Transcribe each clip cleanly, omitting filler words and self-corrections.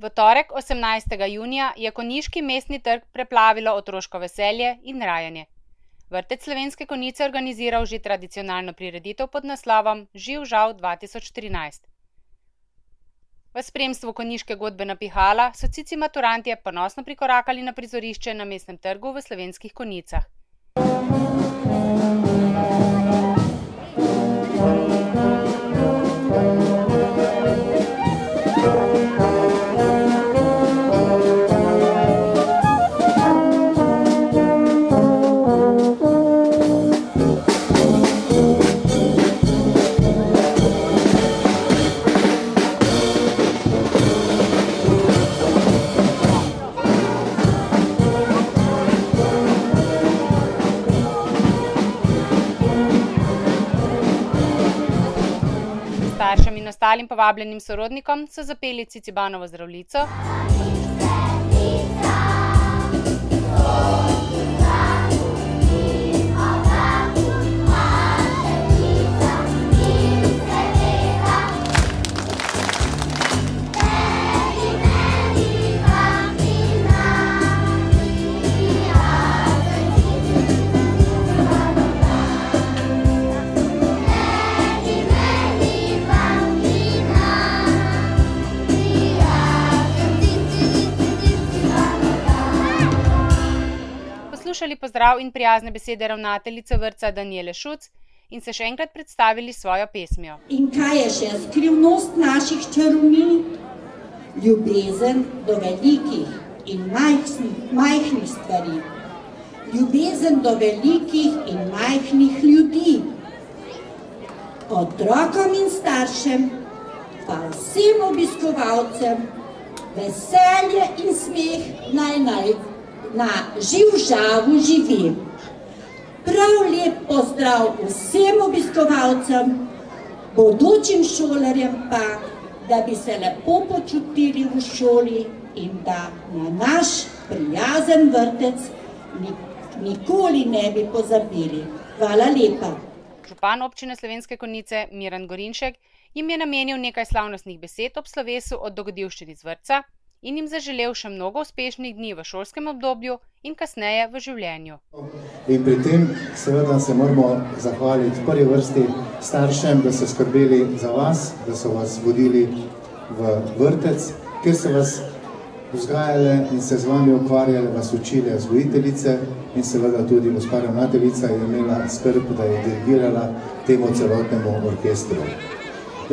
V torek 18. junija je konjiški mestni trg preplavilo otroško veselje in rajanje. Vrtec Slovenske Konjice je organiziral že tradicionalno prireditev pod naslovom Živ žav 2013. V spremstvu konjiške godbe Napihala so cici maturantje ponosno prikorakali na prizorišče na mestnem trgu v Slovenskih Konjicah. Staršem in ostalim povabljenim sorodnikom so zapeli Cicibanovo Zdravljico, poslušali pozdrav in prijazne besede ravnateljice vrtca Danijele Šuc in se še enkrat predstavili svojo pesmijo. In kaj je še skrivnost naših čarovnij? Ljubezen do velikih in majhnih stvari. Ljubezen do velikih in majhnih ljudi. Otrokom in staršem, pa vsem obiskovalcem, veselje in smeh naj na živ žavu živi. Prav lep pozdrav vsem obiskovalcem, bodočim šolarjem pa, da bi se lepo počutili v šoli in da na naš prijazen vrtec nikoli ne bi pozabili. Hvala lepa. Župan občine Slovenske Konjice Miran Gorinšek jim je namenil nekaj slavnostnih besed ob slovesu od dogodivščin iz vrtca in jim zaželel še mnogo uspešnih dni v šolskem obdobju in kasneje v življenju. In pri tem seveda se moramo zahvaliti v prvi vrsti staršem, da so skrbeli za vas, da so vas vodili v vrtec, kjer so vas vzgajale in se z vami ukvarjale, vas učile vzgojiteljice in seveda tudi gospa ravnateljica je imela skrb, da je dirigirala temu celotnemu orkestru.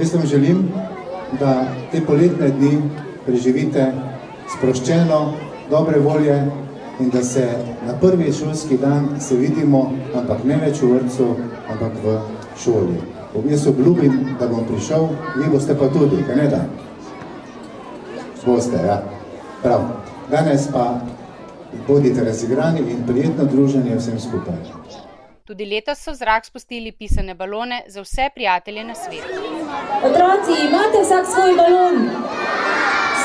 Jaz vam želim, da te poletne dni preživite sproščeno, dobre volje in da se na prvi šolski dan se vidimo, ampak ne več v vrtcu, ampak v šoli. Jaz obljubim, da bom prišel, vi boste pa tudi, kaj ne da? Boste, ja. Prav. Danes pa bodite razigrani in prijetno druženje vsem skupaj. Tudi letos so v zrak spustili pisane balone za vse prijatelje na svetu. Otroci, imate vsak svoj balon?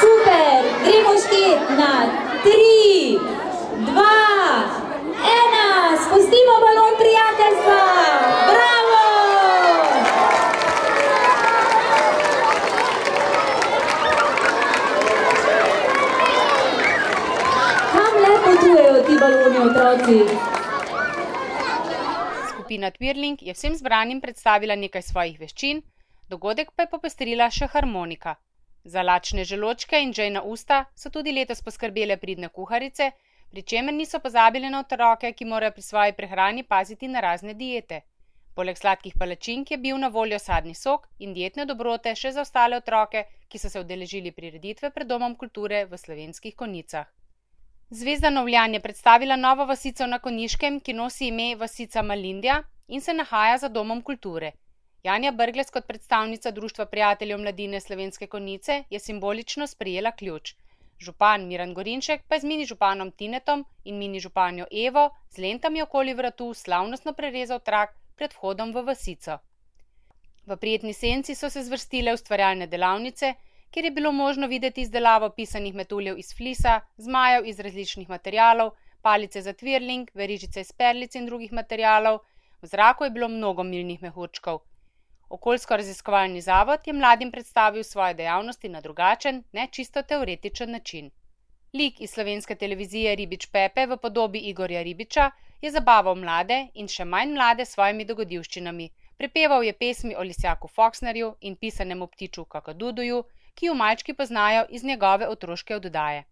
Super! Gremo štet na 3, 2, 1! Spustimo balon prijateljstva! Bravo! Kam le potujejo ti baloni, otroci? Skupina Twirling je vsem zbranim predstavila nekaj svojih veščin, dogodek pa je popestrila še harmonika. Za lačne želočke in žejna usta so tudi letos poskrbele pridne kuharice, pri čemer niso pozabili na otroke, ki morajo pri svoji prehrani paziti na razne diete. Poleg sladkih palačink je bil na voljo sadni sok in dietne dobrote še za ostale otroke, ki so se udeležili prireditve pred Domom kulture v Slovenskih Konjicah. Zvezda Novljan je predstavila novo vasico na Konjiškem, ki nosi ime vasica Malindja in se nahaja za Domom kulture. Janja Brglez kot predstavnica Društva prijateljev mladine Slovenske Konjice je simbolično sprejela ključ. Župan Miran Gorinšek pa je z mini županom Tinetom in mini županjo Evo z lentami okoli vratu slavnostno prerezal trak pred vhodom v vasico. V prijetni senci so se zvrstile ustvarjalne delavnice, kjer je bilo možno videti izdelavo pisanih metuljev iz flisa, zmajev iz različnih materialov, palice za twirling, verižice iz perlic in drugih materialov. V zraku je bilo mnogo milnih mehurčkov. Okoljsko-raziskovalni zavod je mladim predstavil svoje dejavnosti na drugačen, ne čisto teoretičen način. Lik iz slovenske televizije Ribič Pepe v podobi Igorja Ribiča je zabaval mlade in še manj mlade s svojimi dogodivščinami. Prepeval je pesmi o lisjaku Foxnerju in pisanemu ptiču Kakaduduju, ki ju malčki poznajo iz njegove otroške oddaje.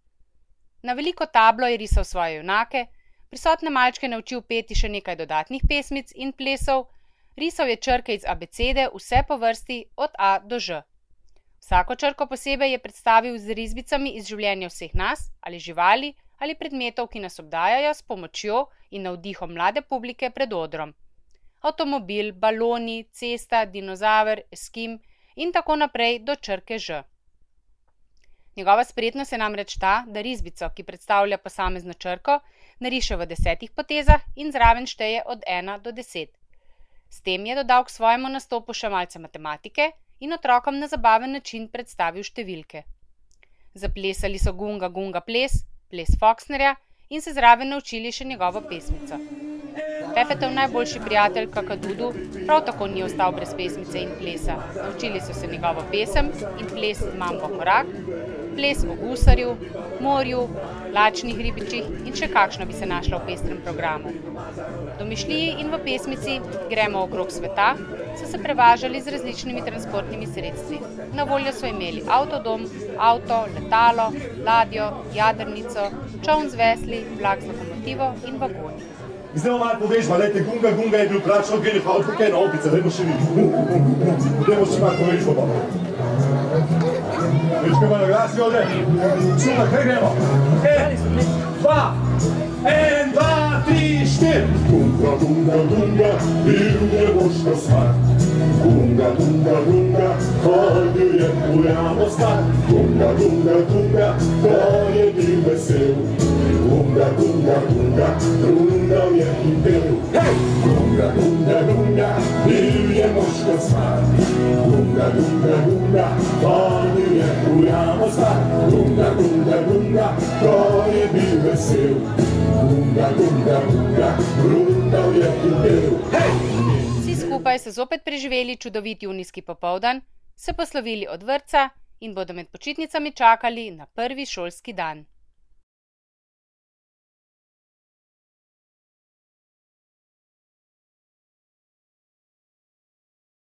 Na veliko tablo je risal svoje junake, prisotne malčke naučil peti še nekaj dodatnih pesmic in plesov, risal je črke iz abecede vse po vrsti od A do Ž. Vsako črko posebej je predstavil z risbicami iz življenja vseh nas, ali živali, ali predmetov, ki nas obdajajo s pomočjo in navdihom mlade publike pred odrom. Avtomobil, baloni, cesta, dinozaver, eskim in tako naprej do črke Ž. Njegova spretnost je namreč ta, da risbico, ki predstavlja posamezno črko, nariše v 10 potezah in zraven šteje od 1 do 10. S tem je dodal k svojemu nastopu še malce matematike in otrokom na zabaven način predstavil številke. Zaplesali so Gunga Gunga ples, ples Foxnerja in se zraven naučili še njegovo pesmico. Pepetov najboljši prijatelj Kakadudu prav tako ni ostal brez pesmice in plesa. Naučili so se njegovo pesem in ples Mambo Korak, ples o gusarju, morju, lačnih ribičih in še kakšno bi se našla v pestrem programu. V domišljiji in v pesmici Gremo okrog sveta so se prevažali z različnimi transportnimi sredstvi. Na voljo so imeli avtodom, avto, letalo, ladjo, jadrnico, čoln z vesli, vlak z lokomotivo in vagoni. Zdaj malo povežba, lejte, Gunga Gunga je bil plačal, gdje je hvala, tukaj je opica, dajmo še videti. Dajmo še malo povežba pa. Večka malo glasi ovdje. Super, kaj gremo? 1, 2, 1, 2, 3, 4. Gunga Gunga Gunga, bil je moško smat. Gunga Gunga Gunga, hodil je ujamo stat. Gunga Gunga Gunga, ko je bil vesel. Gunga Gunga Gunga, rundal je in pel. Gunga Gunga Gunga, bil je moško smat. Gunga Gunga Gunga, hodil je ujamo stat. Gunga Gunga Gunga, ko je bil vesel. Gunga Gunga Gunga, rundal je in pel. Vsi skupaj so zopet preživeli čudovit junijski popoldan, se poslovili od vrtca in bodo med počitnicami čakali na prvi šolski dan.